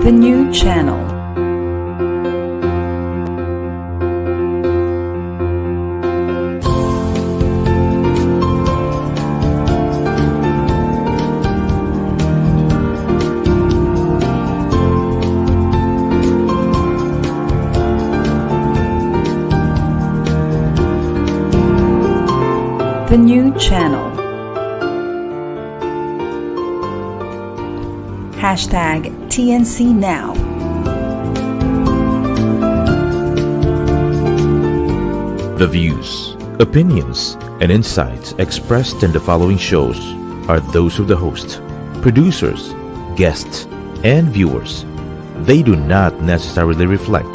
The new channel. The new channel. Hashtag TNC Now. The views, opinions, and insights expressed in the following shows are those of the host, producers, guests, and viewers. They do not necessarily reflect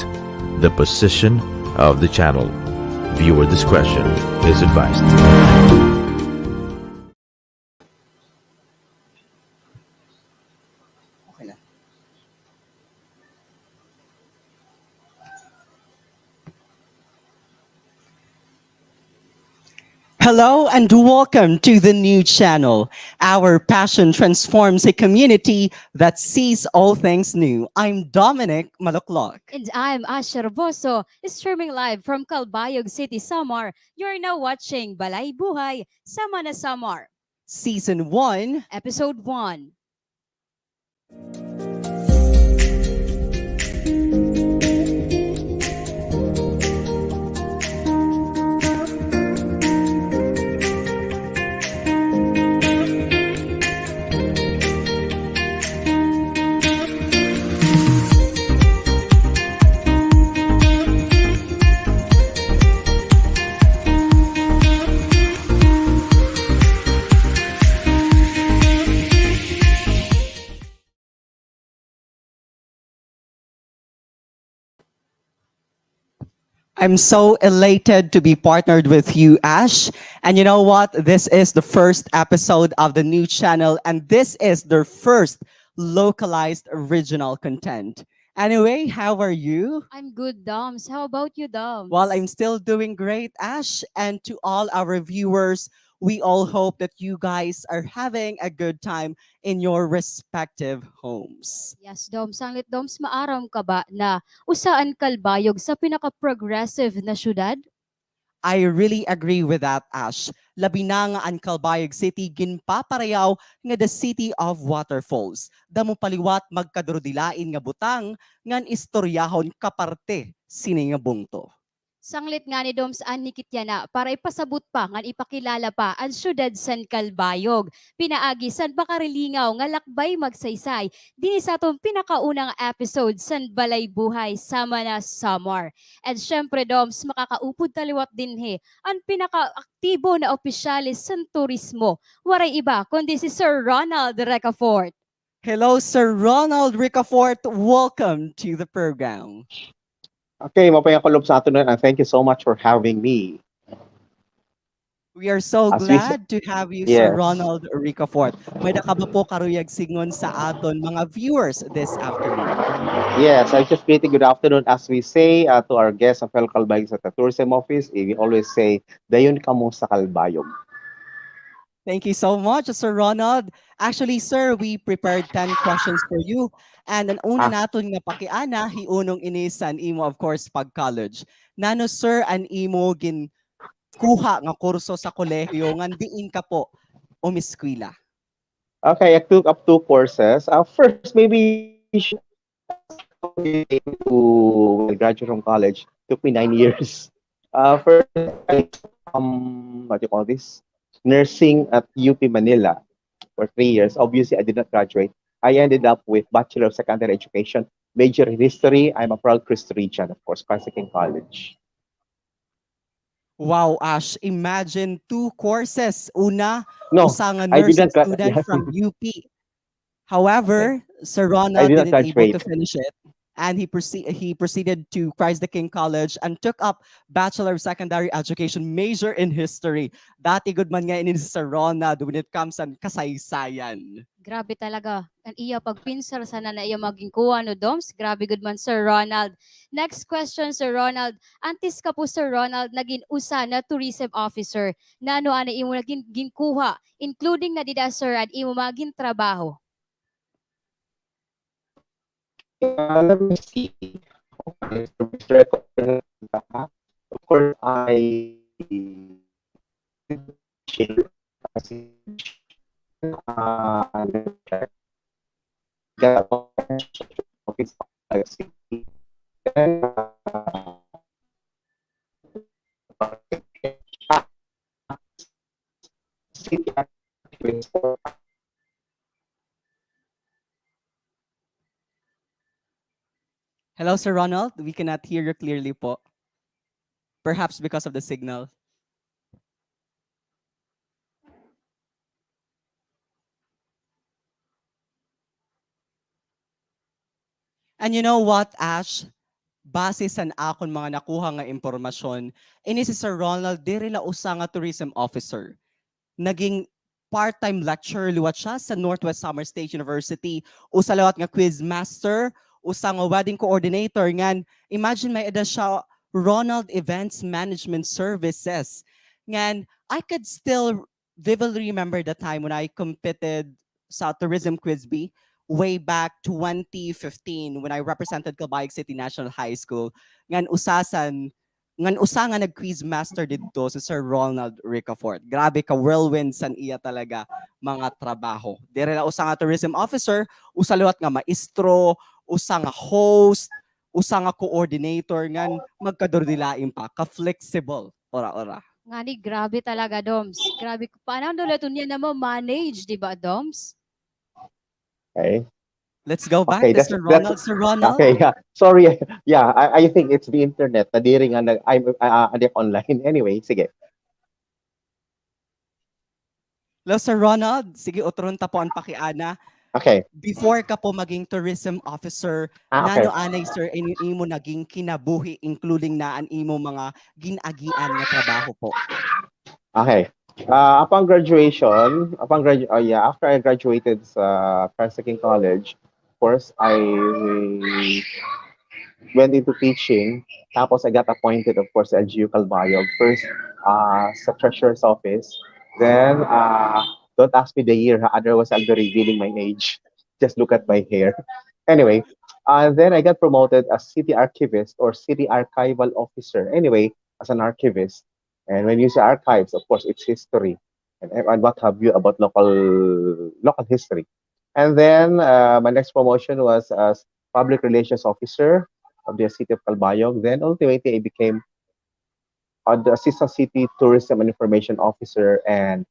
the position of the channel. Viewer discretion is advised. Hello and welcome to the new channel. Our passion transforms a community that sees all things new. I'm Dommenic Maluklok. And I'm Asher Boso, streaming live from Calbayog City, Samar. You're now watching Balay Buhay, Sama na Samar. Season 1, Episode 1. I'm so elated to be partnered with you, Ash. And you know what? This is the first episode of the new channel, and this is their first localized original content. Anyway, how are you? I'm good, Doms. How about you, Doms? Well, I'm still doing great, Ash. And to all our viewers, we all hope that you guys are having a good time in your respective homes. Yes, Doms. Sanglit, Doms, maaram ka ba na usaan Calbayog sa pinaka-progressive na syudad? I really agree with that, Ash. Labi na nga ang Calbayog City ginpaparayaw nga the city of waterfalls. Damo paliwat magkadrodilain nga butang ngan istoryahon kaparte sini nga bungto. Sanglit nga ni Doms nikit Yana para ipasabot pa ngan ipakilala pa ang syudad san Calbayog. Pinaagi san makarilingaw nga lakbay-pagsaysay. Dini sa atong pinakaunang episode san Balay Buhay sama na Samar. And syempre Doms makakaupod taliwat din ang pinaka-aktibo na opisyalis san turismo. Waray iba kundi si Sir Ronald Ricafort. Hello, Sir Ronald Ricafort. Welcome to the program. Okay, mapayang kulob sa atin and thank you so much for having me. We are so As we glad to have you, Yes. Sir Ronald Ricafort. May nakaba po karuyag singon sa aton mga viewers this afternoon. Yes, I just greeting good afternoon as we say to our guests of Calbayog sa Tourism Office. We always say, dayon kamo sa Calbayog. Thank you so much, Sir Ronald. Actually, sir, we prepared 10 questions for you. And ang una naton nga pakiana, hiunong inisan imo, of course, pag-college. Nano, sir, an imo kuha nga kurso sa kolehiyo, nga diin ka po umiskwila? Okay, I took up 2 courses. First, maybe to graduate from college. Took me 9 years. First, I what do you call this? Nursing at UP Manila for 3 years. Obviously, I did not graduate. I ended up with Bachelor of Secondary Education, major in history. I'm a proud Christian, of course, Pacific College. Wow, Ash, imagine 2 courses. Una, No, usa nga I nursing didn't gra- student yes. from UP. However, Sir Ronald did not didn't able to graduate. finish it. And he proceeded to Christ the King College and took up Bachelor of Secondary Education, major in history. Dati good man nga ini si Sir Ronald when it comes sa kasaysayan. Grabe talaga. Ang iya pagpinsar sana na iya maging kuha no Doms. Grabe good man Sir Ronald. Next question Sir Ronald. Antes ka po Sir Ronald naging usa na tourism officer. Na ano ana imo naging ginkuha including na dida sir at imo maging trabaho. Let me see. Okay, service record. Of course, I share let me check. Got office like city. Then, city activities for Hello, Sir Ronald. We cannot hear you clearly po. Perhaps because of the signal. And you know what, Ash? Base sa akon mga nakuha nga impormasyon, ini si Sir Ronald diri la usa nga tourism officer. Naging part-time lecturer liwat siya sa Northwest Summer State University, usa lawat nga quiz master, usa nga wedding coordinator ngan imagine may eda siya Ronald Events Management Services. Ngan I could still vividly remember the time when I competed sa tourism quiz bee way back 2015 when I represented Calbayog City National High School. Ngan usa nga nag-quiz master dito si Sir Ronald Ricafort. Grabe ka whirlwind san iya talaga mga trabaho. Dire la usa nga tourism officer, usa liwat nga maestro, usa nga host, usa nga coordinator ngan magkadurdilain pa, ka-flexible. Ora-ora. Ngani, grabe talaga, Doms. Grabe, paano dulaton niya na mo manage, di ba, Doms? okay. Let's go back Okay, to Sir Ronald. Sir Ronald, okay. Yeah, sorry. Yeah, I think it's the internet. Nadiri nga I'm adik online. Anyway, sige. hello Sir Ronald. Sige, utron ta po ang pakiana. Okay. Before ka po maging tourism officer, Okay. nano anay sir imo naging kinabuhi including naan imo mga ginagian nga trabaho po. Okay. Upon graduation, after I graduated sa Parsaking College, of course, I went into teaching. Tapos I got appointed, of course, at LGU Calbayog. First, sa treasurer's office. Then, don't ask me the year, otherwise I'll be revealing my age. Just look at my hair. Anyway, then I got promoted as city archivist or city archival officer. Anyway, as an archivist. And when you say archives, of course, it's history and what have you about local history. And then my next promotion was as public relations officer of the city of Calbayog. Then ultimately I became the assistant city tourism and information officer, and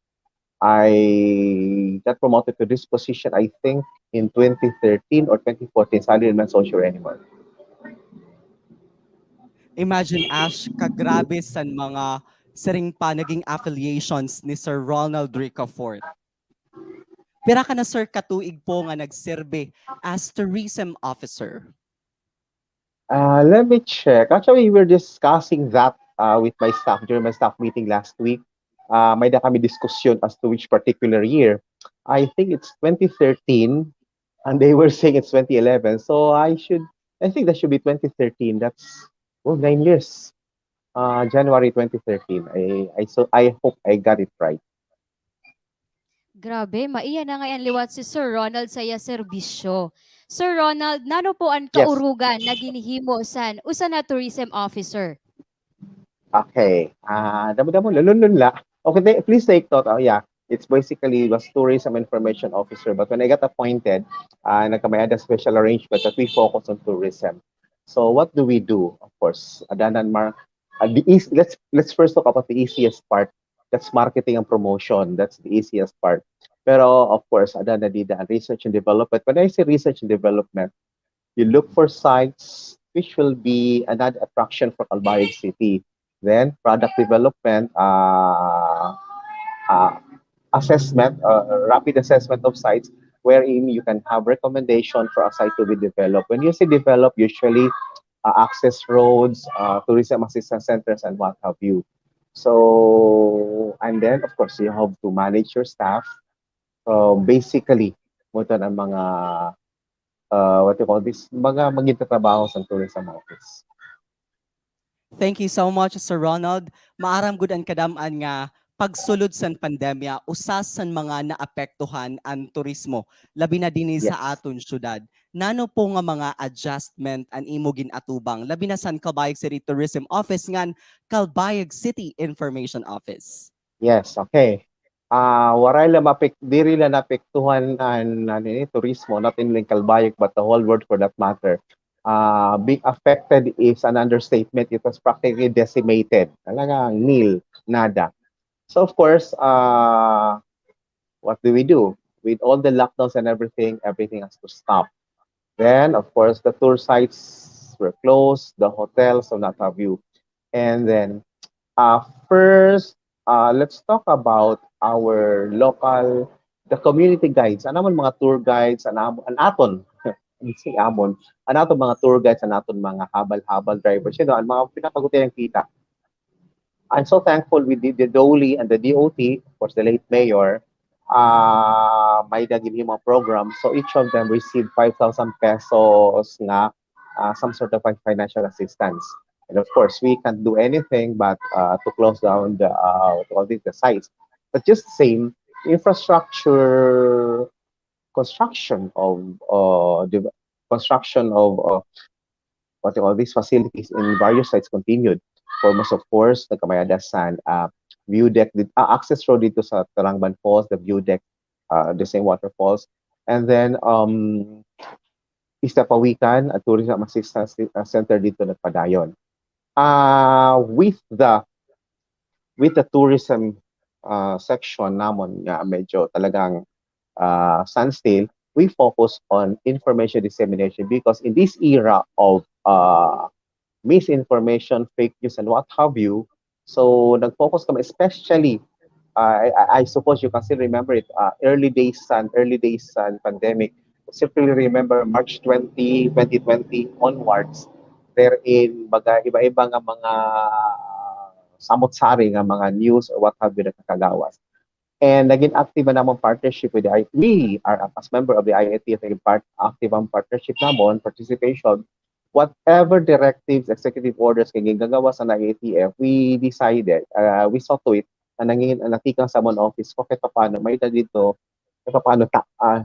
I got promoted to this position, I think, in 2013 or 2014. So I didn't so sure anymore. Imagine Ash, kagrabe san mga siring pa naging affiliations ni Sir Ronald Ricafort. Pira ka na sir katuig po nga nagserbe as tourism officer. Let me check. Actually, we were discussing that with my staff during my staff meeting last week. May na kami diskusyon as to which particular year. I think it's 2013, and they were saying it's 2011. So I think that should be 2013. That's 9 years. January 2013. I hope I got it right. Grabe, maiya na ngayon liwat si Sir Ronald sa iya serbisyo. Sir Ronald, nano po ang Yes. kaurugan na ginhimo san usa na tourism officer? Okay. Damo-damo, lulun-lunla. Okay, please take note. Yeah, it's basically was tourism information officer. But when I got appointed, nagkamayada special arrangement that we focus on tourism. So what do we do? Of course, let's first talk about the easiest part. That's marketing and promotion. That's the easiest part. Pero of course, research and development. When I say research and development, you look for sites which will be another attraction for Calbayog City. Then product development, assessment, rapid assessment of sites wherein you can have recommendation for a site to be developed. When you say develop, usually access roads, tourism assistance centers, and what have you. So, and then of course you have to manage your staff. Basically, mo to ang mga what you call this, mga magitatrabaho sa tourism office. Thank you so much, Sir Ronald. Maaram gud ang kadaman nga pagsulod sa pandemya, usas sa mga naapektuhan ang turismo, labi na dinhi sa Yes. aton syudad. Nano po nga mga adjustment ang imo ginatubang, labi na sa Calbayog City Tourism Office ngan Calbayog City Information Office. Yes, okay. Waray la diri la napektuhan an turismo, not only Calbayog but the whole world for that matter. Being affected is an understatement. It was practically decimated. Talagang nil, nada. So of course, what do? With all the lockdowns and everything has to stop. Then, of course, the tour sites were closed, the hotels, so not have you. And then, first, let's talk about our local, the community guides. Ano man mga tour guides, an aton, si amon, an aton mga tour guides, an aton mga habal-habal drivers, ang mga pinapaguti ng kita. I'm so thankful we did the DOLE and the DOT, of course, the late mayor, may naging him a program. So each of them received 5,000 pesos na some sort of financial assistance. And of course, we can't do anything but to close down the sites. But just the same, infrastructure construction of the construction of what you call these facilities in various sites continued. Foremost, of course, nagkamayadasan view deck, access road dito sa Tarangban Falls, the view deck, the same waterfalls. And then, Pawikan, a tourism assistance center dito na padayon. With the tourism section namon nga medyo talagang standstill, we focus on information dissemination because in this era of misinformation, fake news, and what have you, so nag-focus kami especially, I suppose you can still remember it, early days and pandemic. Simply remember March 20, 2020 onwards, therein baga iba-iba nga mga samot-sari nga mga news or what have you na nakagawas. And naging active na namang partnership with we are as member of the IATF, naging active ang partnership namon, participation. Whatever directives, executive orders kay gagawa sa IATF, we decided, we saw to it na natikang sa mon office ko kahit paano may dito kahit paano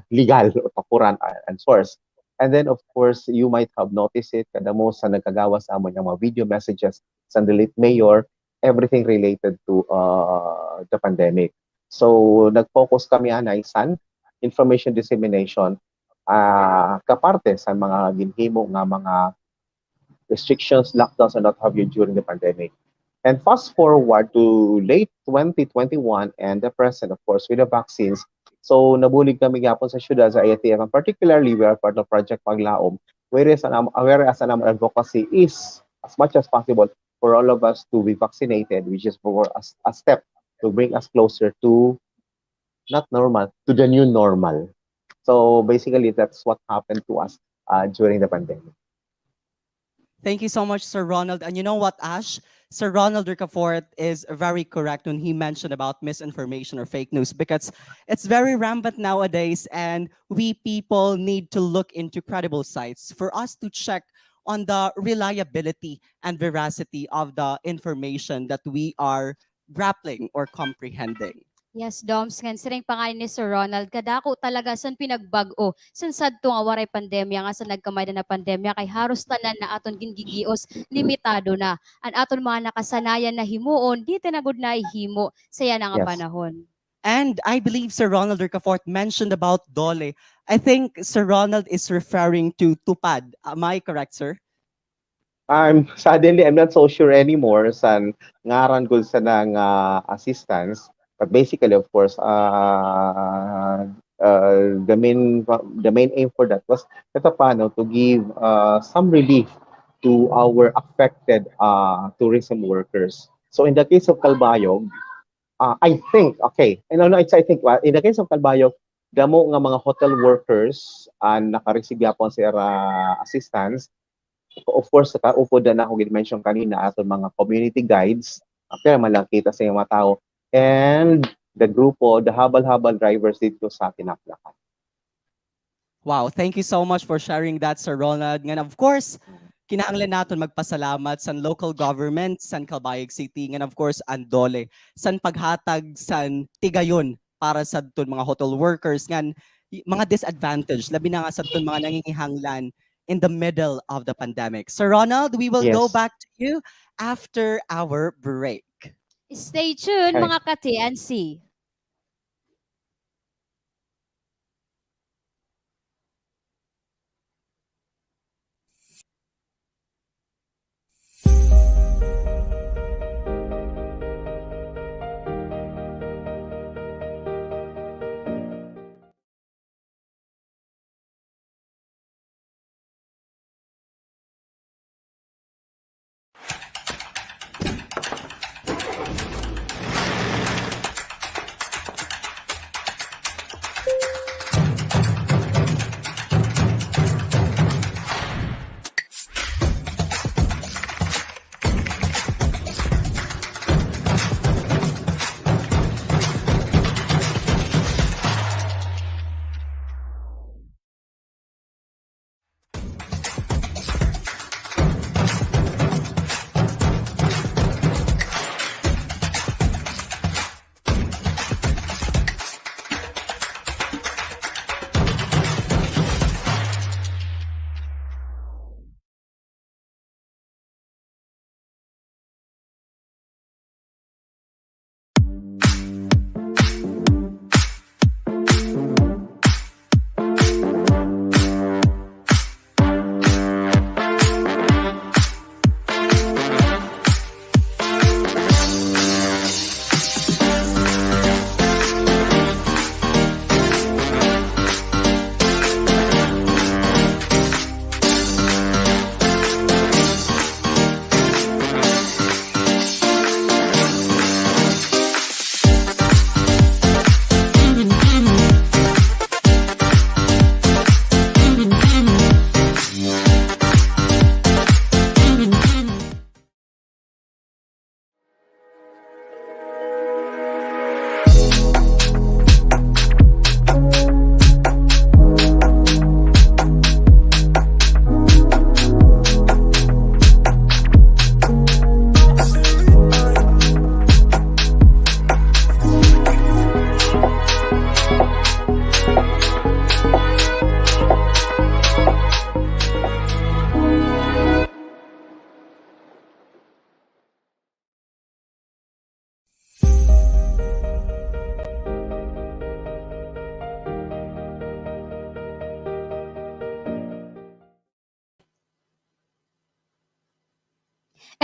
legal o tapuran and source. And then of course, you might have noticed it kada mo sa nagkagawa sa amon yung mga video messages sa the late mayor, everything related to the pandemic. So nag-focus kami anay sa information dissemination kaparte sa mga ginhimo nga mga restrictions, lockdowns, and what have you during the pandemic. And fast forward to late 2021 and the present, of course, with the vaccines. So nabulig kami gapon sa syudad sa IATF, and particularly we are part of Project Paglaom, whereas an advocacy is as much as possible for all of us to be vaccinated, which is for a step to bring us closer to not normal, to the new normal. So basically, that's what happened to us during the pandemic. Thank you so much, Sir Ronald. And you know what, Ash? Sir Ronald Ricafort is very correct when he mentioned about misinformation or fake news because it's very rampant nowadays and we people need to look into credible sites for us to check on the reliability and veracity of the information that we are grappling or comprehending. Yes, Doms, nga siring pangalan ni Sir Ronald, kadako talaga san pinagbag-o, san sadto nga waray pandemya, nga sa nagkamay na pandemya, kay haros tanan na aton gingigios, limitado na. Ang aton mga nakasanayan na himuon, di tinagod na himo, saya na nga Yes. panahon. And I believe Sir Ronald Ricafort mentioned about Dole. I think Sir Ronald is referring to Tupad. Am I correct, sir? I'm not so sure anymore sa ngaran ko sa nang assistance, but basically of course the main aim for that was paano to give some relief to our affected tourism workers. So in the case of Calbayog, I think in the case of Calbayog, damo nga mga hotel workers naka-receive yapon sa assistance. Of course, sa kaupod na ako mention kanina aton mga community guides, kaya malakita sa mga tao, and the grupo, the habal-habal drivers dito sa Tinaplakan. Wow, thank you so much for sharing that, Sir Ronald. And of course, kinahanglan naton magpasalamat sa local government san Calbayog City and of course Andole san paghatag san tigayon para sa ton mga hotel workers ngan mga disadvantage labi na nga sa ton mga nangingihanglan in the middle of the pandemic. Sir Ronald, we will go Yes. back to you after our break. Stay tuned Okay. mga ka-TNC.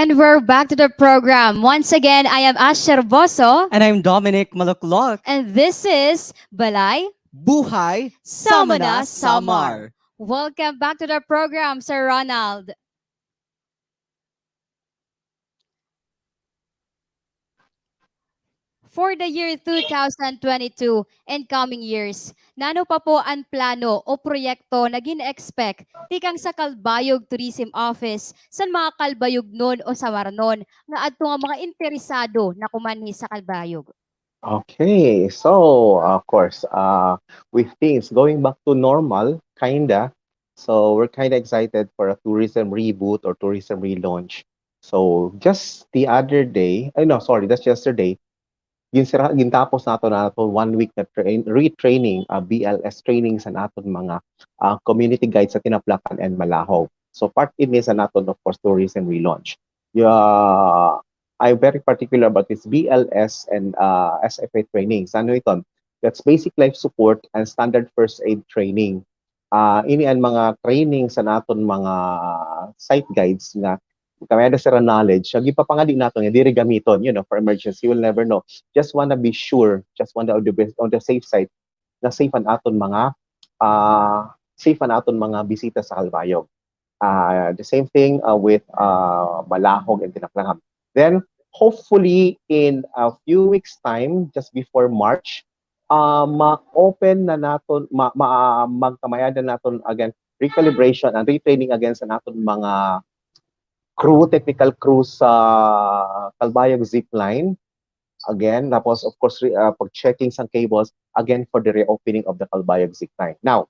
And we're back to the program. Once again, I am Asher Boso. And I'm Dommenic Maluklok. And this is Balay Buhay, Samana, Samana, Samar. Welcome back to the program, Sir Ronald. For the year 2022 and coming years, nano pa po ang plano o proyekto na gina-expect tikang sa Calbayog Tourism Office sa mga Calbayog nun o Samar nun nga adto nga mga interesado na kumanhi sa Calbayog? Okay, so of course, with things going back to normal, kinda. So we're kinda excited for a tourism reboot or tourism relaunch. So just the other day, no, sorry, that's yesterday. Gintapos nato 1 week na retraining, BLS training sa naton mga community guides sa Tinaplakan and Malahov. So part in is sa naton of course tourism relaunch. Yeah, I'm very particular about this BLS and SFA trainings. Ano ito? That's basic life support and standard first aid training. Ini ang mga training sa naton mga site guides nga kami ada sira knowledge, yung ipapangadi nato nga diri gamiton, for emergency, you will never know. Just wanna be sure, just wanna on the safe side, na safe ang aton mga bisita sa Calbayog. The same thing with Malahog and Tinaklangam. Then hopefully in a few weeks time, just before March, ma-open na naton, magkamayadan naton again recalibration and retraining again sa naton mga technical crew sa Calbayog zipline. Again, tapos of course, pag-checking sa cables, again for the reopening of the Calbayog zipline. Now,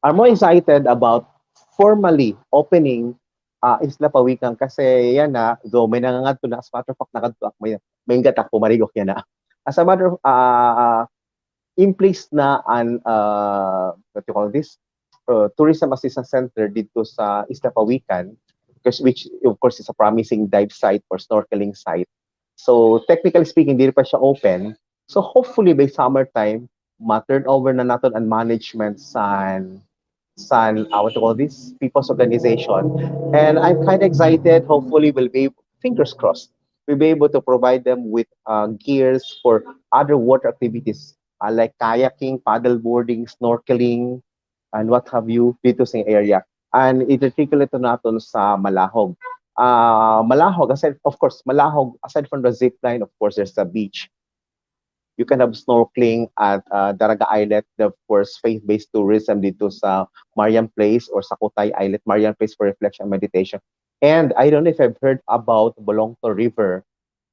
I'm more excited about formally opening isla pawikan kasi yan na do may nangangadto na as matter of fact nakadto may gatak pumarigok yan na as a matter of in place na an what you call this tourism assistance center dito sa Isla Pawikan because which of course is a promising dive site or snorkeling site. So technically speaking, hindi pa siya open. So hopefully by summertime, ma-turn over na natin ang management sa what you call this people's organization. And I'm kind of excited. Hopefully we'll be fingers crossed. We'll be able to provide them with gears for other water activities like kayaking, paddle boarding, snorkeling, and what have you dito sa area. And i-articulate natin sa Malahog. Malahog, aside, of course, Malahog, aside from the zip line, of course, there's the beach. You can have snorkeling at Daraga Islet, of course, faith-based tourism dito sa Marian Place or sa Kutay Islet, Marian Place for reflection and meditation. And I don't know if I've heard about Bolongto River,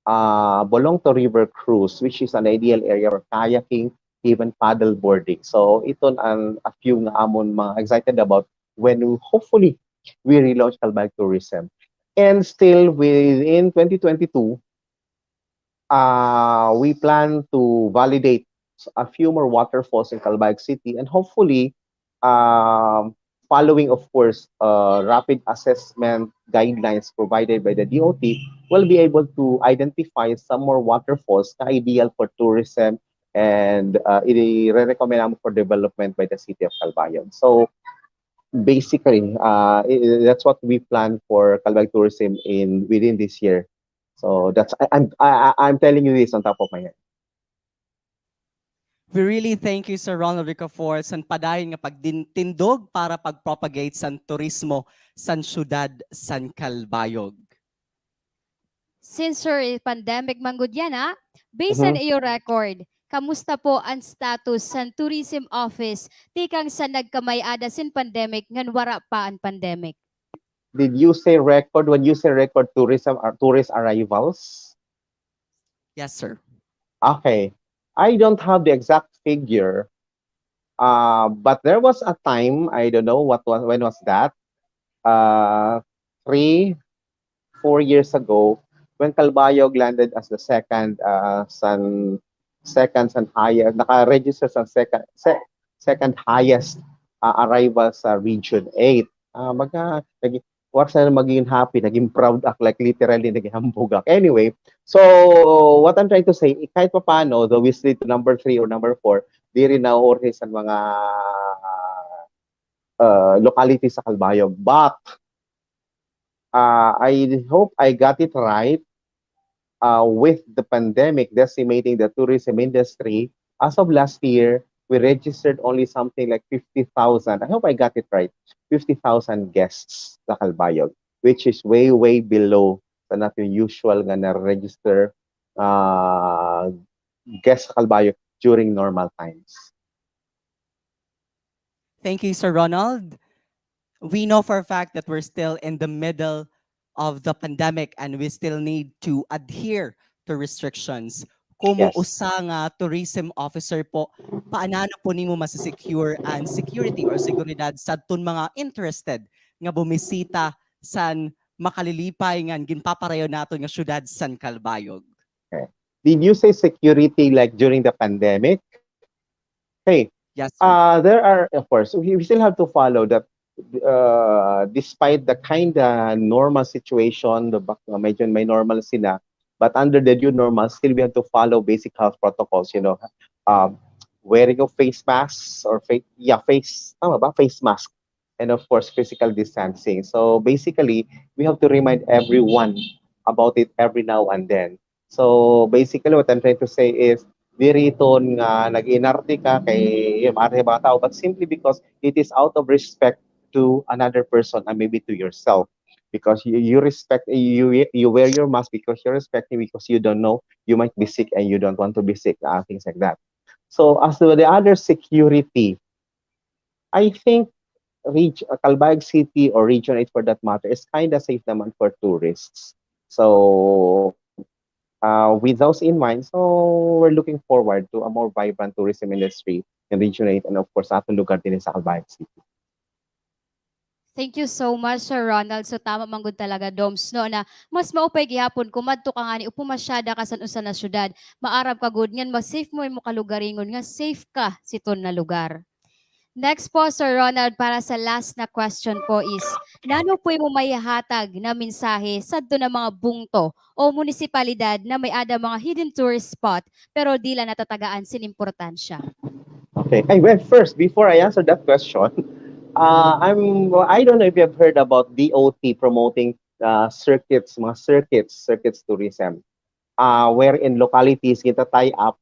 Bolongto River Cruise, which is an ideal area for kayaking, even paddle boarding. So ito ang a few nga amon mga excited about when hopefully we relaunch Calbayog tourism. And still within 2022, we plan to validate a few more waterfalls in Calbayog City and hopefully following, of course, rapid assessment guidelines provided by the DOT, we'll be able to identify some more waterfalls na ideal for tourism and i-recommend namin for development by the city of Calbayog. So basically, that's what we plan for Calbayog tourism within this year. So that's I'm telling you this on top of my head. We really thank you, Sir Ronald Ricafort, sa padayon nga pagtindog para pag-propagate sa turismo sa syudad sa Calbayog. Since sir, pandemic manggod Yana, based on your record, kamusta po ang status sa tourism office tikang sa nagkamayada sin pandemic ngan wara pa ang pandemic? Did you say record? When you say record, tourism or tourist arrivals? Yes, sir. Okay. I don't have the exact figure, but there was a time, I don't know when was that, 3, 4 years ago, when Calbayog landed as the second and highest, naka-register sa second highest arrival sa Region 8. What's na maging happy, naging proud ako, like literally naging hambog ako. Anyway, so what I'm trying to say, kahit pa paano, though we slid to number 3 or number 4, di rin na-orhe sa mga localities sa Calbayog. But I hope I got it right with the pandemic decimating the tourism industry. As of last year, we registered only something like 50,000. I hope I got it right. 50,000 guests sa Calbayog, which is way, way below sa natin usual nga na-register guests sa Calbayog during normal times. Thank you, Sir Ronald. We know for a fact that we're still in the middle of the pandemic and we still need to adhere to restrictions. Kumo Yes. usa nga tourism officer po, paanano po nimo masisecure and security or seguridad sa tun mga interested nga bumisita san makalilipay nga ginpaparayo nato nga syudad san Calbayog? Okay. Did you say security like during the pandemic? Hey, Yes, sir. there are, of course, we still have to follow that despite the kind of normal situation, medyo may normal sila, but under the new normal, still we have to follow basic health protocols, wearing of face masks or face mask, and of course, physical distancing. So basically, we have to remind everyone about it every now and then. So basically, what I'm trying to say is, diriton nga nag-inarte ka kay mare ba tao, but simply because it is out of respect to another person and maybe to yourself, because you respect, you wear your mask because you're respecting, because you don't know, you might be sick and you don't want to be sick, things like that. So as to the other security, I think Calbayog City or Region 8 for that matter is kind of safe naman for tourists. So with those in mind, so we're looking forward to a more vibrant tourism industry in Region 8 and of course atong lugar din sa Calbayog City. Thank you so much, Sir Ronald. So tama man gud talaga Doms no na mas maupay gihapon kung madto ka nga ni upumasyada ka sa usa na syudad. Maarab ka gud ngan mas safe mo imong kalugaringon nga safe ka siton na lugar. Next po, Sir Ronald, para sa last na question po is, nano po mo mayahatag na mensahe sa do na mga bungto o munisipalidad na may ada mga hidden tourist spot pero di lang natatagaan sin importansya? Okay. Hey, well, first, before I answer that question, well, I don't know if you have heard about DOT promoting circuits tourism, wherein localities kita tie up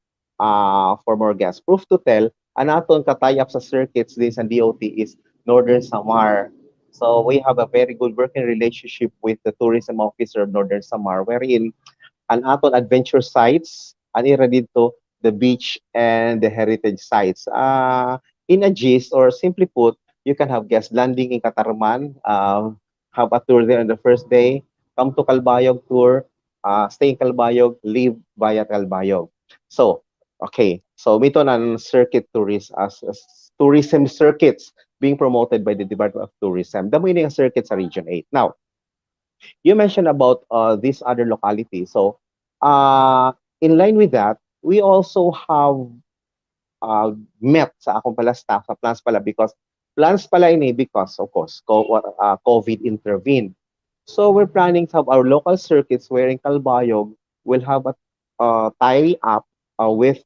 for more guests. Proof to tell, ang aton ka tie up sa circuits din sa DOT is Northern Samar. So we have a very good working relationship with the tourism officer of Northern Samar, wherein ang aton adventure sites, anira dito, the beach and the heritage sites. In a gist, or simply put, you can have guest landing in Katarman, have a tour there on the first day, come to Calbayog tour, stay in Calbayog, leave via Calbayog. So, okay. So, mito na circuit tourist as tourism circuits being promoted by the Department of Tourism. Damo yun yung circuit sa Region 8. Now, you mentioned about these other localities. So, in line with that, we also have met sa akong pala staff sa plans pala because plans pala ini because of course COVID intervened. So we're planning to have our local circuits where in Calbayog will have a tie up with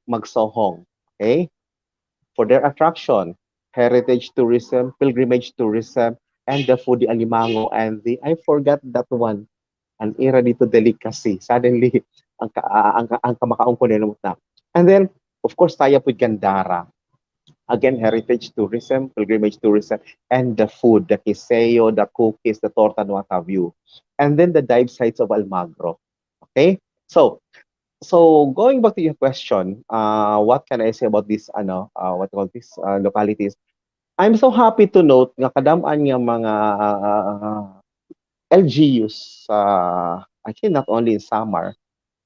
Magsohong, okay, for their attraction, heritage tourism, pilgrimage tourism, and the foodie alimango and the I forgot that one, an era dito delicacy. Suddenly, ang kamakaon ko na. And then, of course, tie up with Gandara. Again, heritage tourism, pilgrimage tourism, and the food, the kiseo, the cookies, the torta, and what have you. And then the dive sites of Almagro. Okay? So going back to your question, what can I say about this, localities? I'm so happy to note nga kadamaan nga mga LGUs, I think not only in Samar,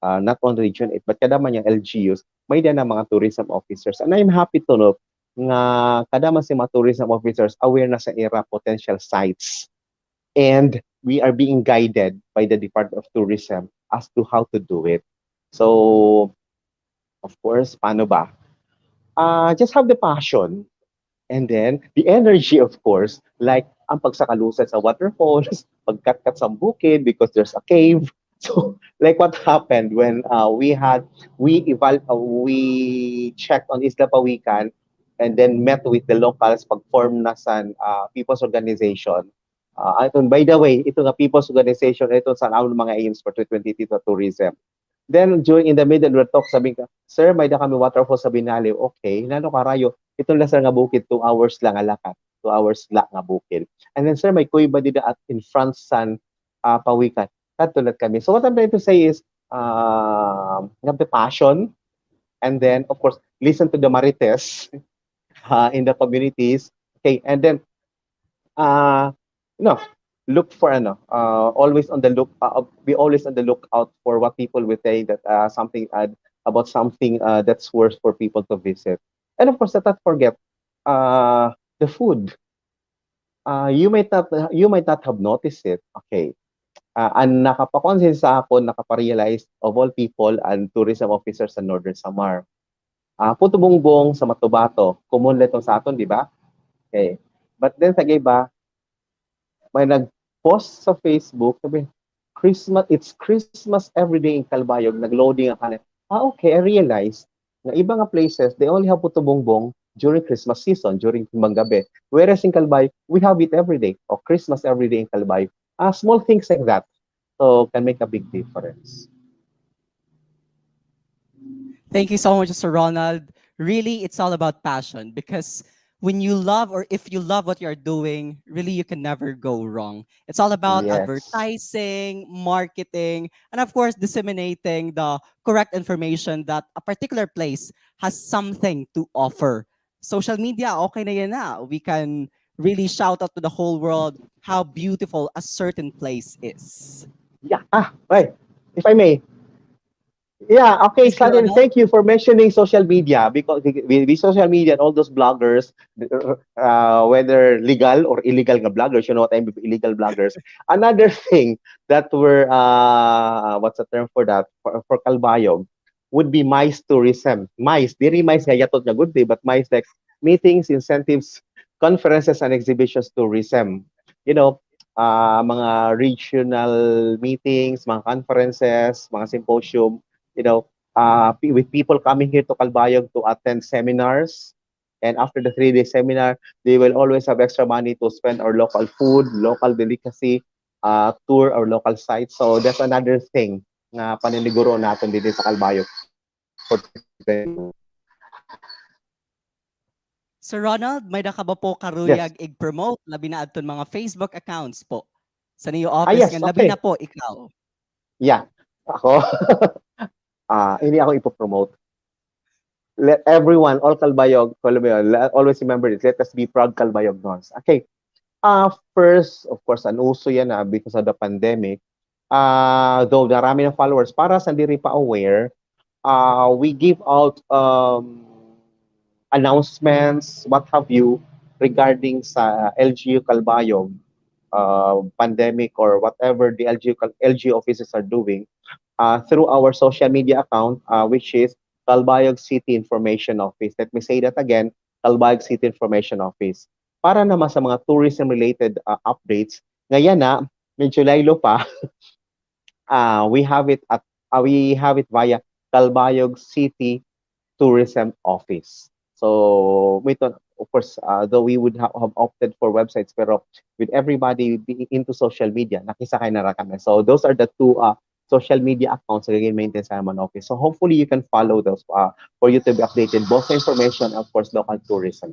not only Region 8, but kadaman yung LGUs, may na mga tourism officers. And I'm happy to note nga kadaman si mga tourism officers aware na sa era potential sites. And we are being guided by the Department of Tourism as to how to do it. So, of course, paano ba? Just have the passion and then the energy, of course, like ang pagsakalusan sa waterfalls, pagkat-kat sa bukid because there's a cave. So, like what happened when we checked on Isla Pawikan and then met with the locals pag-form na sa people's organization. By the way, ito nga people's organization, ito sa mga aims for 2022 tourism. Then, during in the middle of the talk, sabi ka, sir, may da kami waterfall sa Binali. Okay, nano karayo, itong lasar nga bukid, 2 hours lang alakat. 2 hours lang nga bukid. And then, sir, may kuy ba dito at in front san Pawikan. Katulad kami. So, what I'm trying to say is, have the passion, and then, of course, listen to the marites in the communities. Okay, and then, look for always on the look be always on the lookout for what people will say that something about something that's worth for people to visit. And of course, let not forget the food. You might not have noticed it. Okay. Ang nakapakonsin sa ako, nakaparealize of all people and tourism officers sa Northern Samar. Puto Bongbong sa Matubato, common letong sa aton, di ba? Okay. But then sa iba, may nag-post sa Facebook, sabi, it's Christmas every day in Calbayog, nag-loading ang kanin. Okay, I realized na iba nga places, they only have Puto Bongbong during Christmas season, during Manggabi. Whereas in Calbayog, we have it every day, or Christmas every day in Calbayog. Small things like that, so can make a big difference. Thank you so much, Sir Ronald. Really, it's all about passion because when you love or if you love what you're doing, really you can never go wrong. It's all about Yes. advertising, marketing, and of course, disseminating the correct information that a particular place has something to offer. Social media, okay na yan na. We can really shout out to the whole world how beautiful a certain place is. Yeah. Right. If I may, Yeah, okay, Mr. Sudden, Ronald? thank you for mentioning social media because with social media and all those bloggers, whether legal or illegal nga bloggers, you know what I mean, illegal bloggers. Another thing that were, what's the term for that, for Calbayog, would be MICE tourism. MICE, diri MICE nga yatot nga good day, but MICE like meetings, incentives, conferences, and exhibitions tourism. You know, mga regional meetings, mga conferences, mga symposium, you know, with people coming here to Calbayog to attend seminars. And after the 3-day seminar, they will always have extra money to spend our local food, local delicacy, tour our local sites. So that's another thing na paniniguro natin dito sa Calbayog for 2022. Sir Ronald, may naka ba po Yes. karuyag i-promote labi na adton mga Facebook accounts po sa niyo Ah, office yes, nga labi okay. na po ikaw. Yeah. Ako, hindi ako ipopromote. Let everyone, all Calbayog, always remember this. Let us be proud Calbayognos. Okay. First, of course, an uso yan because of the pandemic. Though marami ng followers, para sa hindi rin pa aware, we give out announcements, what have you, regarding sa LGU Calbayog pandemic or whatever the LGU offices are doing through our social media account, which is Calbayog City Information Office. Let me say that again, Calbayog City Information Office. Para naman sa mga tourism-related updates, ngayon medyo laylo pa, we have it via Calbayog City Tourism Office. So, of course, though we would have opted for websites, pero with everybody being into social media, nakisakay na kami. So, those are the two social media accounts that again maintain sa Amman Office. So, hopefully, you can follow those for you to be updated, both information and, of course, local tourism.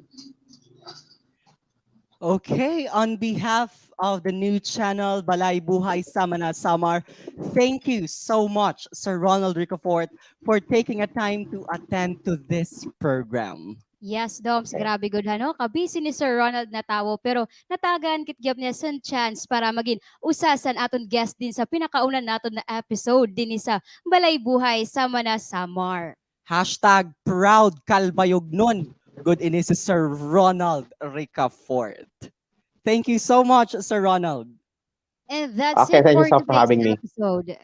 Okay, on behalf of the new channel Balay Buhay Samar, thank you so much, Sir Ronald Ricafort, for taking a time to attend to this program. Yes, Doms, Okay. grabe good ano. Kabisi ni Sir Ronald na tawo pero natagan kityap niya sa chance para maging usasan aton guest din sa pinakaunan naton na episode din sa Balay Buhay Samar. Hashtag proud Calbayog nun. Good ini si Sir Ronald Ricafort. Thank you so much, Sir Ronald. And that's Okay, it thank you for so for today's having me. episode.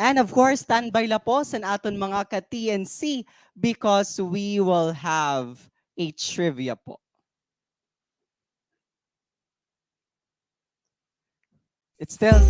And of course, standby la po sa aton mga ka-TNC because we will have a trivia po. It's still...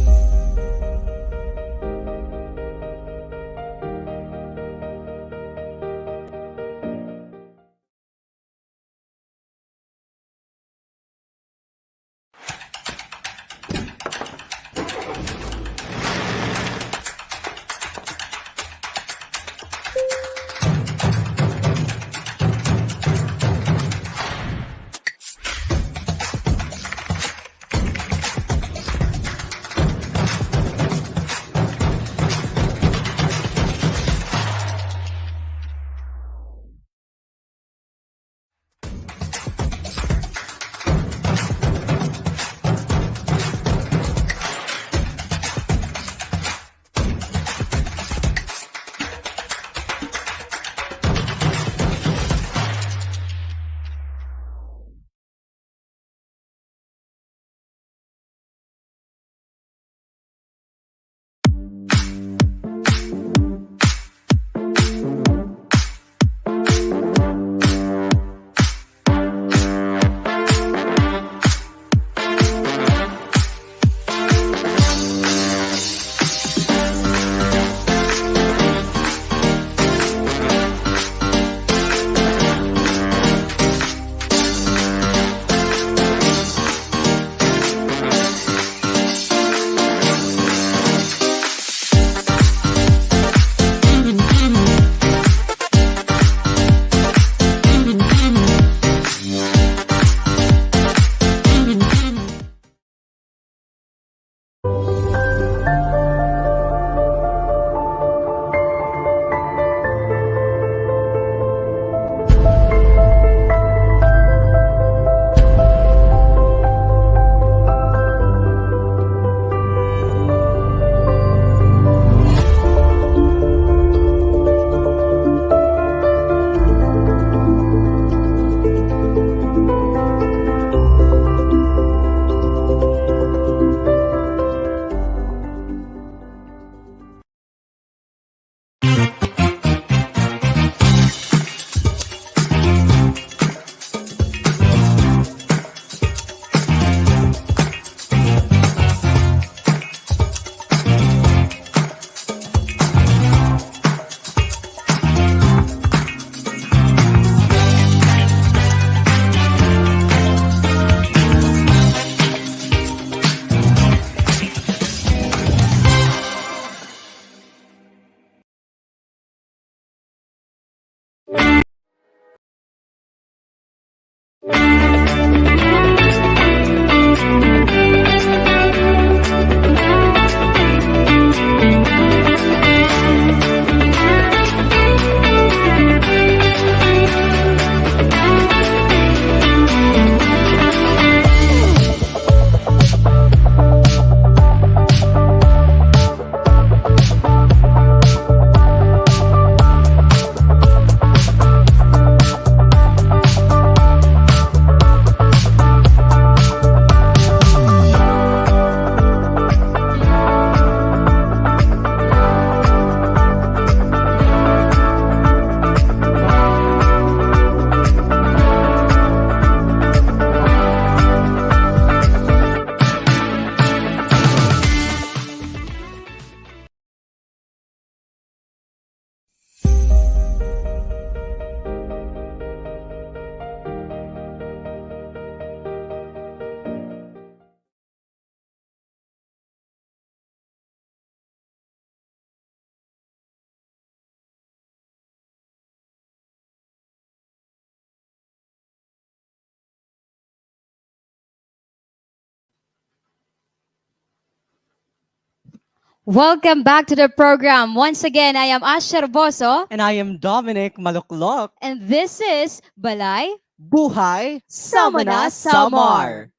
Welcome back to the program. Once again, I am Asher Boso, And I am Dommenic Maluklok. and this is Balay Buhay, Sama na, Samar.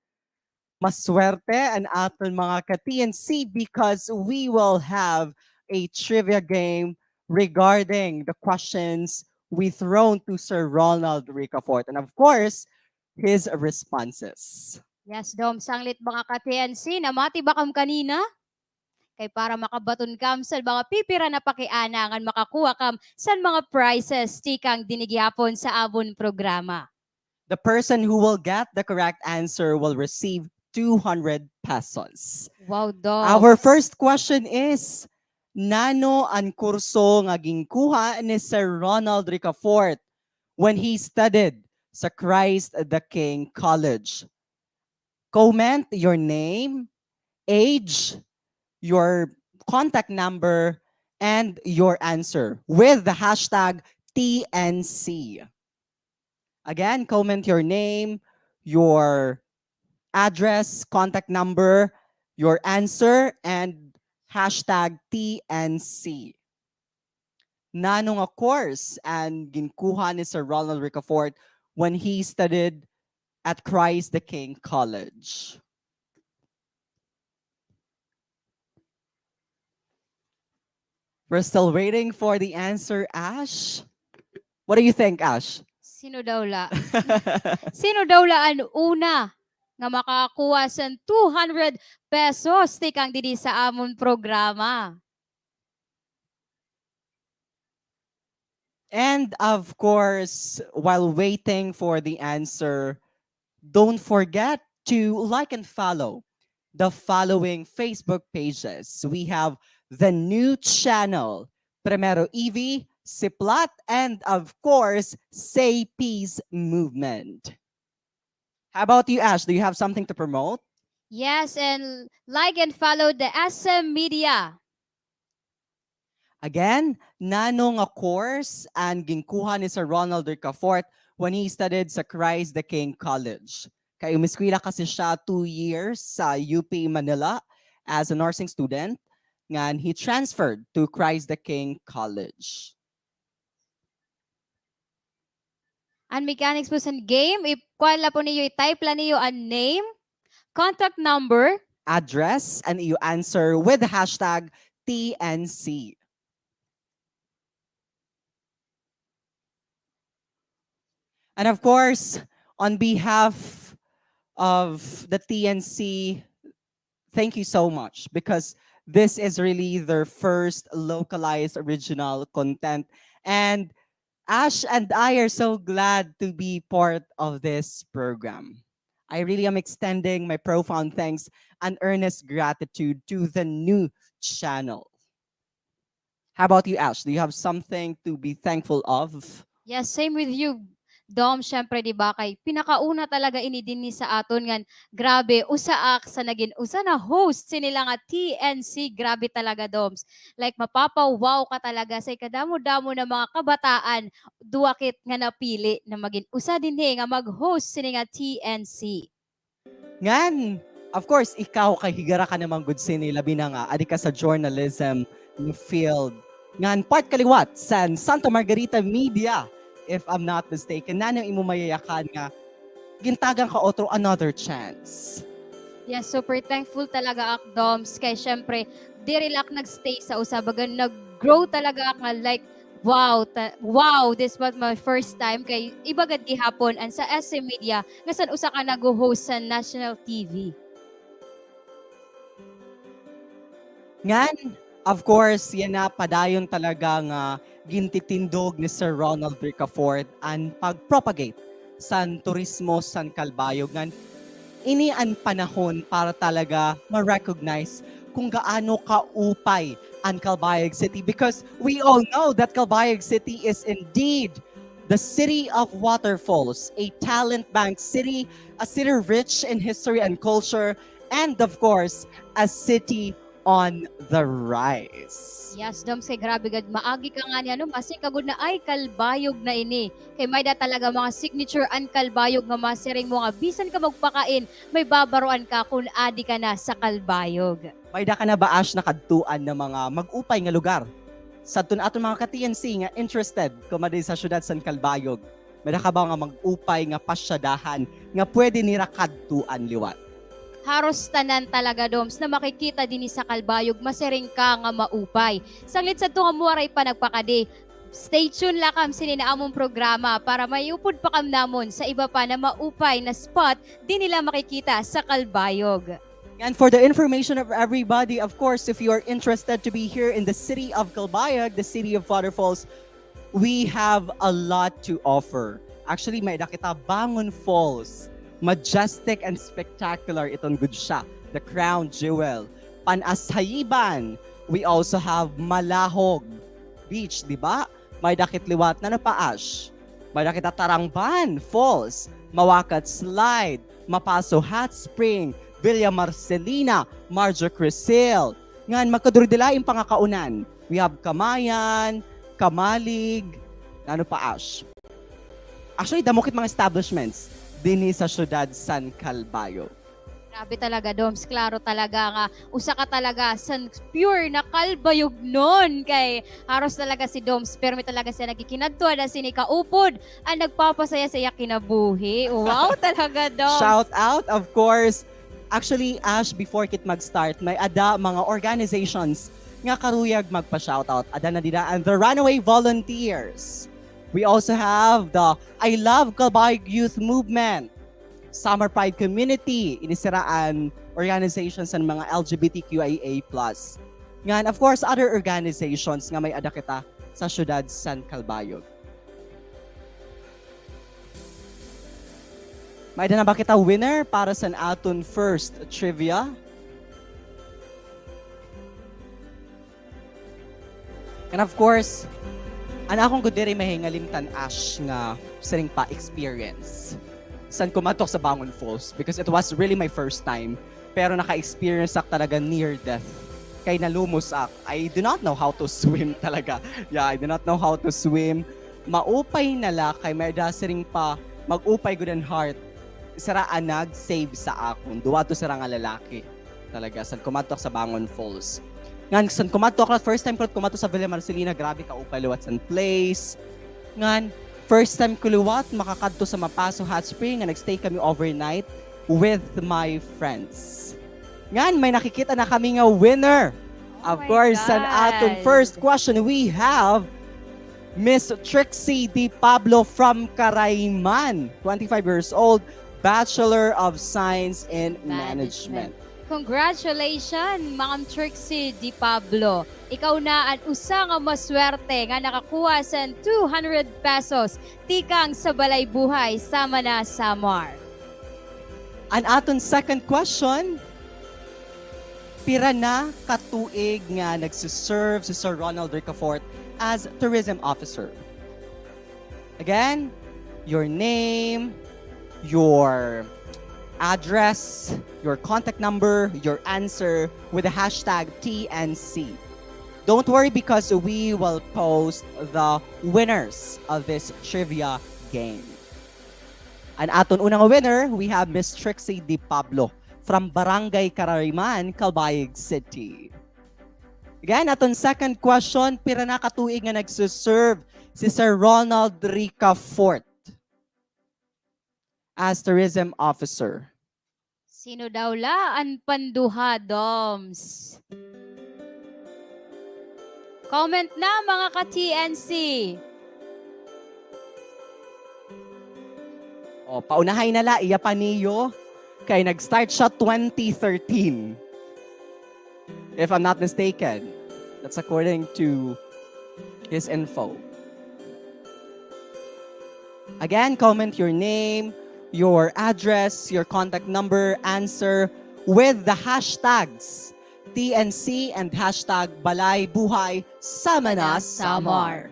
Maswerte ang aton mga ka-TNC because we will have a trivia game regarding the questions we thrown to Sir Ronald Ricafort. And of course, his responses. Yes, Dom, sanglit mga ka-TNC, namati ba kam kanina? Kay para makabaton kam sa mga pipira na pakianangan makakuha kam sa mga prizes tikang dinigyapon sa abon programa. The person who will get the correct answer will receive 200 pesos. Wow, Dom. Our first question is, nano ang kurso nga ginkuha ni Sir Ronald Ricafort when he studied sa Christ the King College? Comment your name, age, your contact number, and your answer with the hashtag TNC. Again, comment your name, your address, contact number, your answer, and hashtag TNC. Nanong a course and ginkuha ni Sir Ronald Ricafort when he studied at Christ the King College? We're still waiting for the answer, Ash. What do you think, Ash? Sino daw la? Sino daw la ang una nga makakuha sa 200 pesos tikang didi sa amon programa? And of course, while waiting for the answer, don't forget to like and follow the following Facebook pages. We have the new channel, Primero EV, Siplat, and of course, Say Peace Movement. How about you, Ash? Do you have something to promote? Yes, and like and follow the SM Media. Again, nanong a course and ginkuha ni Sir Ronald Ricafort when he studied sa Christ the King College. Kay umiskwela kasi siya 2 years sa UP Manila as a nursing student, and he transferred to Christ the King College. Ang mechanics po sa game, ikuan la po niyo, i-type la niyo ang name, contact number, Address, and you answer with the hashtag TNC. And of course, on behalf of the TNC, thank you so much because this is really their first localized original content. And Ash and I are so glad to be part of this program. I really am extending my profound thanks and earnest gratitude to the new channel. How about you, Ash? Do you have something to be thankful of? yes, same with you. Dom, syempre di ba kay pinakauna talaga ini din ni sa aton ngan grabe usaak sa naging usa na host sinila nga TNC, grabe talaga Doms. Like mapapawaw ka talaga sa kadamo-damo na mga kabataan duwakit nga napili na maging usa din nga mag-host sini nga TNC. Ngan, of course, ikaw kay higara ka namang good sini labi na nga adi ka sa journalism ni field. Ngan part kaliwat sa Santa Margarita Media, if I'm not mistaken. Nanong imo mayayakan nga gintagang ka otro another chance. Yes, super thankful talaga ak Doms kay syempre diri lak nagstay sa usabagan nag-grow talaga ak nga like wow, this was my first time kay ibagad gihapon and sa SM Media nga san usa ka nag-host sa national TV. Ngan, of course, yan na padayon talaga nga gintitindog ni Sir Ronald Ricafort ang pag-propagate sa turismo sa Calbayog. Ngan, ini ang panahon para talaga ma-recognize kung gaano kaupay ang Calbayog City because we all know that Calbayog City is indeed the city of waterfalls, a talent bank city, a city rich in history and culture, and of course, a city on the rise. Yes, Doms, kay grabe gad maagi ka nga niya no masing kagud na ay Calbayog na ini. Kay may da talaga mga signature an Calbayog nga masiring mo nga bisan ka magpakain, may babaruan ka kung adi ka na sa Calbayog. May da ka na ba Ash nakadtuan ng mga mag-upay nga lugar? Sa aton mga ka-TNC nga interested kumadi sa syudad San Calbayog. May da ka ba nga mag-upay nga pasyadahan nga pwede nira kadtuan liwat? Haros tanan talaga doms na makikita din sa Calbayog masering ka nga maupay. Sanglit sa tunga muwaray pa nagpakadi. Stay tuned lakam sini na among programa para mayupod pa kam namon sa iba pa na maupay na spot din nila makikita sa Calbayog. And for the information of everybody, of course, if you are interested to be here in the city of Calbayog, the city of waterfalls, we have a lot to offer. Actually, may nakita Bangon Falls. Majestic and spectacular itong good siya. The crown jewel. Panasayiban. We also have Malahog Beach, di ba? May dakit liwat na napaash. May dakit Tarangban Falls. Mawakat Slide. Mapaso Hot Spring. Villa Marcelina. Marjo Crisil. Ngan magkaduridilaing pangakaunan. We have Kamayan, Kamalig, ano paash. Actually, damokit mga establishments dinhi sa syudad San Calbayog. Grabe talaga, Doms. Klaro talaga nga. Usa ka talaga sa pure na Calbayog nun. Kay haros talaga si Doms. Pero may talaga siya nagkikinadtuan na sini kaupod ang nagpapasaya sa iya kinabuhi. Wow talaga, Doms. Shout out, of course. Actually, Ash, before kit mag-start, may ada mga organizations nga karuyag magpa-shoutout. Ada na dila and the Runaway Volunteers. We also have the I Love Calbayog Youth Movement, Samar Pride Community, inisiraan organizations ng mga LGBTQIA+. Ngan, of course, other organizations nga may ada kita sa syudad San Calbayog. May ada na ba kita winner para sa aton first trivia? And of course, ana akong gudiri mahingalimtan Ash nga siring pa experience. San kumatok sa Bangon Falls because it was really my first time. Pero naka-experience ak talaga near death. Kay nalumos ak. I do not know how to swim talaga. Yeah, I do not know how to swim. Maupay nala kay may siring pa mag-upay good and heart. Sara anag save sa akon. Duwa to sara nga lalaki. Talaga san kumatok sa Bangon Falls. Ngan, san kumatok, first time ko kumatok sa Villa Marcelina, grabe ka upaliwat san place. Ngan, first time ko liwat, makakadto sa Mapaso Hot Spring, nga nagstay kami overnight with my friends. Ngan, may nakikita na kami nga winner. Of course, God. san aton first question, we have Miss Trixie Di Pablo from Carayman, 25 years old, Bachelor of Science in Management. Congratulations, Ma'am Trixie Di Pablo. Ikaw na ang usa nga maswerte nga nakakuha sa 200 pesos tikang sa Balay Buhay sama na Samar. Ang aton second question, pira na katuig nga nagsiserve si Sir Ronald Ricafort as tourism officer? Again, your name, your address, your contact number, your answer with the hashtag TNC. Don't worry because we will post the winners of this trivia game. Ang aton unang winner, we have Miss Trixie Di Pablo from Barangay Carayman, Calbayog City. Again, aton second question, pira na katuig nga nagsuserve si Sir Ronald Ricafort as tourism officer? Sino daw laan panduha, Doms? Comment na mga ka-TNC. O, paunahay na la, iya pa niyo. Kay nag-start siya 2013. If I'm not mistaken. That's according to his info. Again, comment your name, your address, your contact number, answer with the hashtags TNC and hashtag Balay Buhay sama na Samar.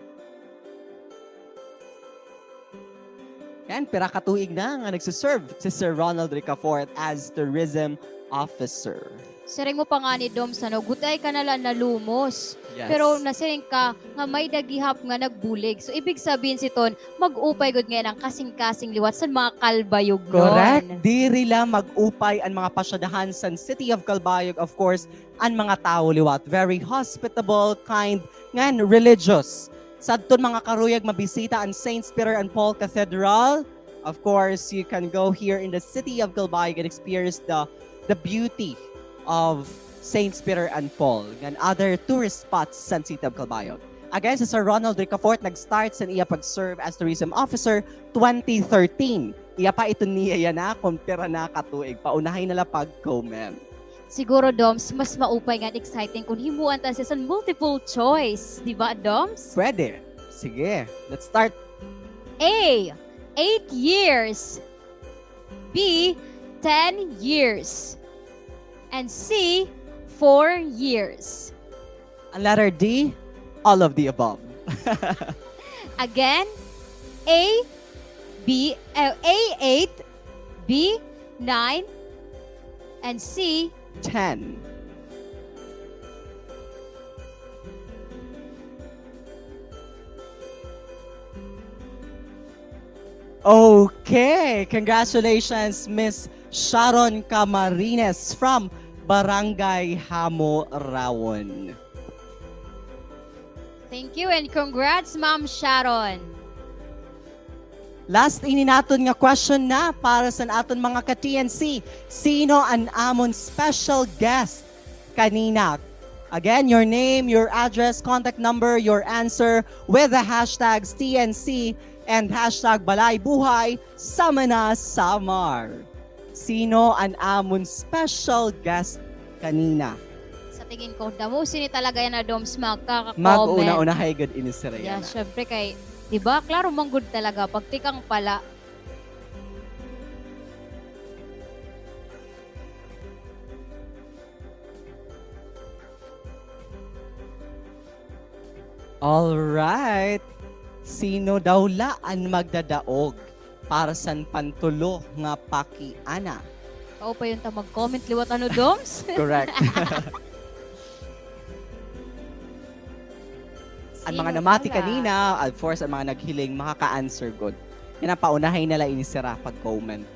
Yan, pira katuig na nga nagsiserve si Sir Ronald Ricafort as tourism officer. Siring mo pa nga ni Doms, gutay ka na lang nalumos. Yes. Pero nasiring ka nga may dagihap nga nagbulig. So ibig sabihin siton, mag-upay gud nga ng kasing-kasing liwat sa mga kalbayog nun. Correct. Diri lang mag-upay ang mga pasyadahan sa city of Calbayog, of course, ang mga tao liwat. Very hospitable, kind, ngan religious. Sadton mga karuyag mabisita ang Saints Peter and Paul Cathedral. Of course, you can go here in the city of Calbayog and experience the beauty of Saints Peter and Paul and other tourist spots sa city of Calbayog. Again, si Sir Ronald Ricafort nag-start sa iya pag-serve as tourism officer 2013. Iya pa ito niya Yana kung pira na katuig. Paunahay nila pag-comment. Siguro, Doms, mas maupay nga at exciting kung himuan ta sa multiple choice. Di ba, Doms? Pwede. Sige, let's start. A, 8 years. B, 10 years. And C, 4 years. Ang letter D, all of the above. Again, A8, B, 9, and C, 10. Okay, congratulations, Miss Sharon Camarines from Barangay Hamo, Rawon. Thank you and congrats, Ma'am Sharon. Last ini naton nga question na para sa aton mga ka-TNC. Sino ang amon special guest kanina? Again, your name, your address, contact number, your answer with the hashtags TNC and hashtag Balay Buhay, sama na Samar. Sino ang amon special guest kanina? Sa tingin ko, damo sini talaga yan na Doms magkaka-comment. Mag-una-unahay good ini si Yeah, Yana. syempre kay, diba, klaro manggod talaga, pagtikang pala. Alright. Sino daw laan magdadaog para san pantulo nga pakiana? Kao pa yun ta mag-comment liwat ano, Doms? Correct. Ang mga Sino namati pala? kanina, of course, ang mga naghiling, makaka-answer good. Yan ang paunahay nila inisira pag-comment.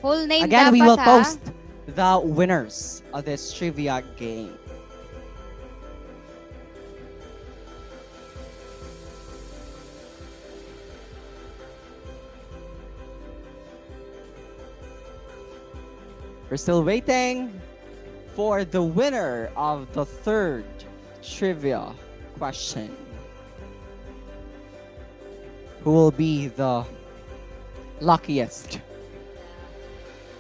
Full name Again, we dapat, will ha? post the winners of this trivia game. We're still waiting for the winner of the third trivia question. Who will be the luckiest?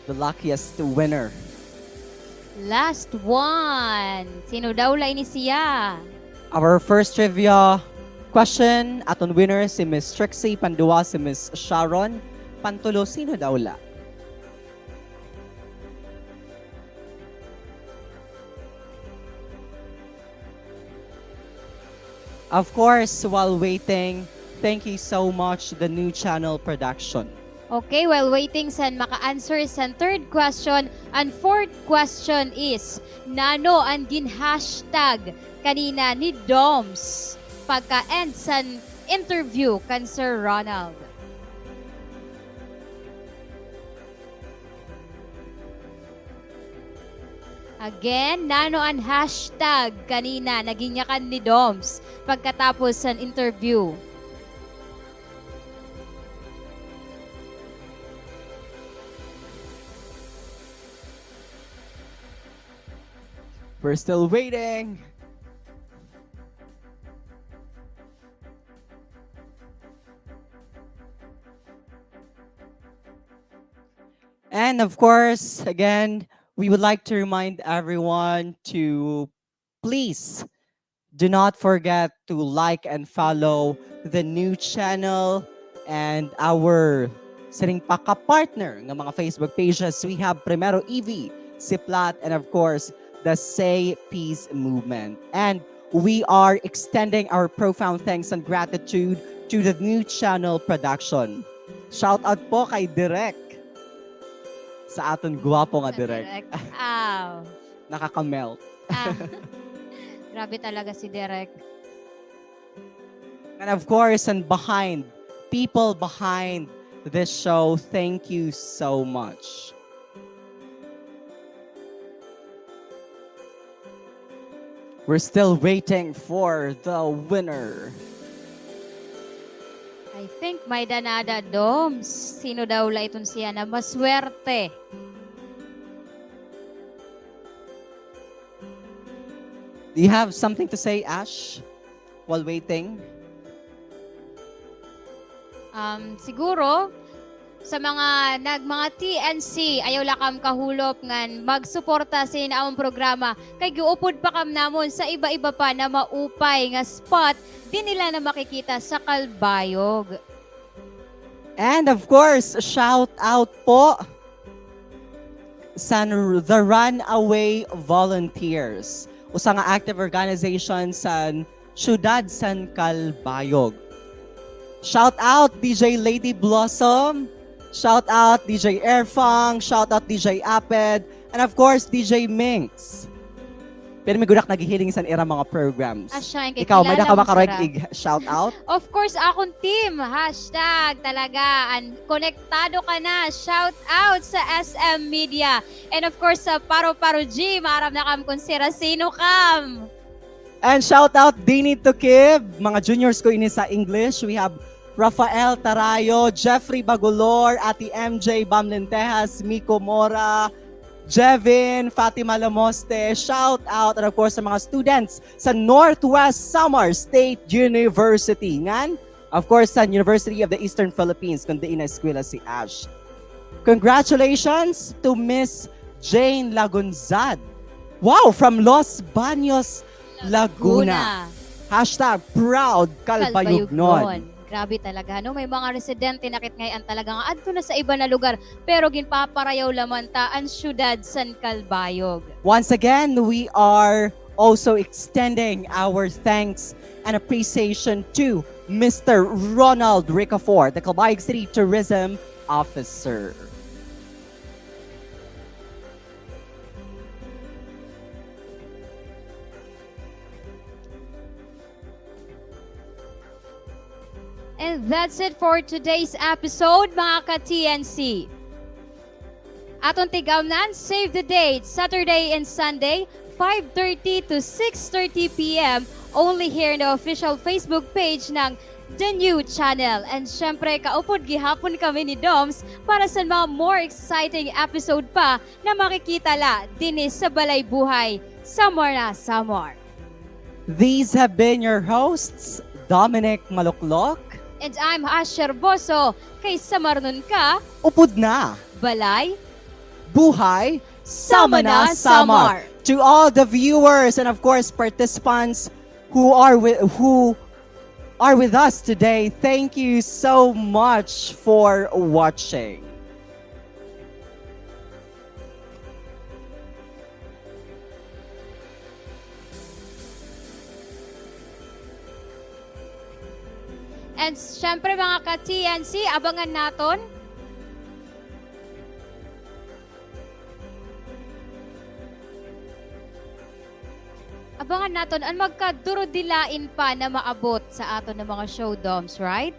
The luckiest winner. Last one. Sino daw la ini siya? Our first trivia question, aton winner si Miss Trixie, panduwa si Miss Sharon. Pantulo, sino daw la? Of course, while waiting, thank you so much the new channel production. Okay, while waiting sa maka-answer sa third question, and fourth question is, nano ang gin-hashtag kanina ni Doms pagka-end sa interview kan Sir Ronald? Again, nano ang hashtag kanina naginyakan ni Doms pagkatapos sa interview? We're still waiting. And of course, again, we would like to remind everyone to please do not forget to like and follow the new channel and our sining paka-partner ng mga Facebook pages. We have Primero EV, Siplat, and of course, the Say Peace Movement. And we are extending our profound thanks and gratitude to the new channel production. Shout out po kay Direk sa aton guwapo nga Direk. Ow. Nakakamelt. Ah, grabe talaga si Derek. And of course, and people behind this show, thank you so much. We're still waiting for the winner. I think may danada, Doms. Sino daw la itong siya na maswerte? Do you have something to say, Ash, while waiting? Siguro, sa mga TNC, ayaw lakam kahulop ngan magsuporta sa inaong programa. Kay giupod pa kam namon sa iba-iba pa na maupay nga spot, di nila na makikita sa Calbayog. And of course, shout out po sa the Runaway Volunteers. Usa nga active organization sa syudad sa Calbayog. Shout out DJ Lady Blossom, shout out DJ Airfang, shout out DJ Aped, and of course DJ Minx. Pero may gudak naghihiling sa ira mga programs. Asya, Ikaw, may na ka makaroig shout out? Of course, akong team, hashtag talaga, and konektado ka na, shout out sa SM Media. And of course, sa Paro-Paro G, maarap na kam kung sino kam. And shout out Dini to Kib, mga juniors ko ini sa English. We have Rafael Tarayo, Jeffrey Bagolor, Ati MJ Bamlentejas, Miko Mora, Jevin, Fatima Lamoste, shout out, and of course sa mga students sa Northwest Samar State University. Ngan, of course sa University of the Eastern Philippines, kundi ina-eskwela si Ash. Congratulations to Miss Jane Lagunzad. Wow, from Los Baños, Laguna. Hashtag proud Calbayog non. Grabe talaga, no? May mga residente nakit ngayon talaga nga adto na sa iba na lugar pero ginpaparayaw lamang ta ang syudad san Calbayog. Once again, we are also extending our thanks and appreciation to Mr. Ronald Ricafort, the Calbayog City Tourism Officer. And that's it for today's episode, mga ka-TNC. Atong tigawnan, save the date, Saturday and Sunday, 5:30 to 6:30 p.m. only here in the official Facebook page ng The New Channel. And syempre, kaupod gihapon kami ni Doms para sa mga more exciting episode pa na makikita la din sa Balay Buhay, Samar na Samar. These have been your hosts, Dommenic Maluklok. And I'm Asher Boso, kay Samar nun ka, Upod na, Balay Buhay, Sama na Samar. To all the viewers and of course participants who are with us today, thank you so much for watching. And syempre mga ka-TNC, abangan naton ang magkadurudilain pa na maabot sa aton ng mga show, Doms, right?